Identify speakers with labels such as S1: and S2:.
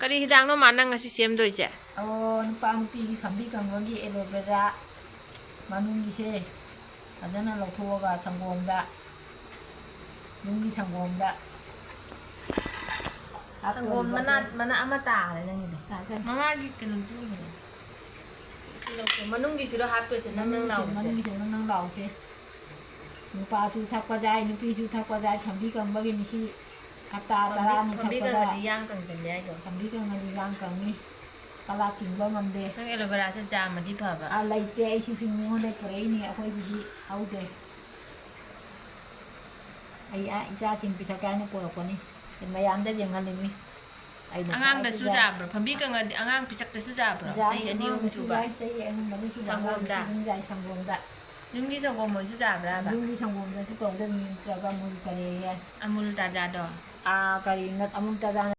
S1: ꯀꯔꯤ ꯍꯤꯗꯥꯛꯅꯣ ꯃꯥꯅ ꯉꯁꯤ ꯁꯦꯝꯗꯣꯏꯁꯦ
S2: ꯅꯨꯄꯥ ꯅꯨꯄꯤꯒꯤ ꯈꯝꯕꯤ ꯀꯪꯕꯒꯤ ꯑꯦꯂꯣꯚꯦꯔꯥ ꯃꯅꯨꯡꯒꯤꯁꯦ ꯐꯖꯅ ꯂꯧꯊꯣꯛꯑꯒ ꯁꯪꯒꯣꯝꯗ ꯌꯨꯝꯒꯤ ꯁꯪꯒꯣꯝꯗ
S1: ꯁꯪꯒꯣꯝ ꯃꯅꯥ ꯑꯃ ꯇꯥꯈ꯭ꯔꯦ ꯅꯪꯒꯤꯗꯣ ꯃꯃꯥꯒꯤ ꯀꯩꯅꯣ ꯇꯧꯕꯅꯦ ꯃꯅꯨꯡꯒꯤꯁꯤꯔꯣ ꯍꯥꯞꯇꯣꯏꯁꯦ ꯅꯪ ꯂꯥꯎꯕꯁꯦ
S2: ꯃꯅꯨꯡꯒꯤꯁꯦ ꯅꯪ ꯂꯥꯎꯁꯦ ꯅꯨꯄꯥꯁꯨ ꯊꯛꯄ ꯌꯥꯏ ꯅꯨꯄꯤꯁꯨ ꯊꯛꯄ ꯌꯥꯏ ꯈꯝꯕꯤ ꯀꯪꯕꯒꯤꯅꯤ ꯁꯤ ꯍꯞꯇꯥ 10ꯃꯨꯛ
S1: ꯈꯝꯕꯤ
S2: ꯊꯛꯄꯗ
S1: ꯀꯪꯉꯗꯤ ꯌꯥꯡ ꯀꯪꯁꯤꯜꯂꯦ ꯍꯥꯏꯗꯣ
S2: ꯈꯝꯕꯤ ꯀꯪꯉꯗꯤ ꯌꯥꯡ ꯀꯪꯉꯤ ꯀꯂꯥ ꯆꯤꯡꯕ ꯉꯝꯗꯦ
S1: ꯅꯪ ꯑꯦꯂꯣꯚꯦꯔꯥꯁꯦ ꯖꯥꯝꯃꯗꯤ ꯐꯕ
S2: ꯂꯩꯇꯦ ꯑꯩ ꯁꯤꯁꯨ ꯃꯤꯉꯣꯟꯗ ꯄꯨꯔꯛꯏꯅꯤ ꯑꯩꯈꯣꯏꯒꯤꯗꯤ ꯍꯧꯗꯦ ꯑꯩ ꯏꯆꯥꯁꯤꯡ ꯄꯤꯊꯛꯀꯦ ꯍꯥꯏꯅ ꯄꯨꯔꯛꯄꯅꯤ ꯃꯌꯥꯝꯗ ꯌꯦꯡꯍꯜꯂꯤꯅꯤ
S1: ꯑꯉꯥꯡꯗꯁꯨ ꯆꯥꯕ꯭ꯔꯣ ꯐꯝꯕꯤ ꯀꯪꯉꯗꯤ ꯑꯉꯥꯡ ꯄꯤꯁꯛꯇꯁꯨ ꯆꯥꯕ꯭ꯔꯣ ꯆꯍꯤ 2-3 ꯁꯨꯕ
S2: ꯆꯍꯤ 2-3 ꯁꯨꯕ
S1: ꯁꯪꯒꯣꯝꯗ
S2: ꯌꯥꯏ ꯁꯪꯒꯣꯝꯗ
S1: ꯌꯨꯝꯒꯤ ꯁꯪꯒꯣꯝ ꯑꯣꯏꯁꯨ ꯆꯥꯕ꯭ꯔꯥꯕ
S2: ꯌꯨꯝꯒꯤ ꯁꯪꯒꯣꯝꯗꯁꯨ ꯇꯧꯗꯣꯏꯅꯤ ꯅꯠꯇ꯭ꯔꯒ ꯃꯨꯜ ꯀꯔꯤ
S1: ꯑꯃꯨꯜ ꯇꯥꯖꯥꯗꯣ
S2: ꯀꯔꯤ ꯑꯃꯨꯜ ꯇꯥꯖꯥ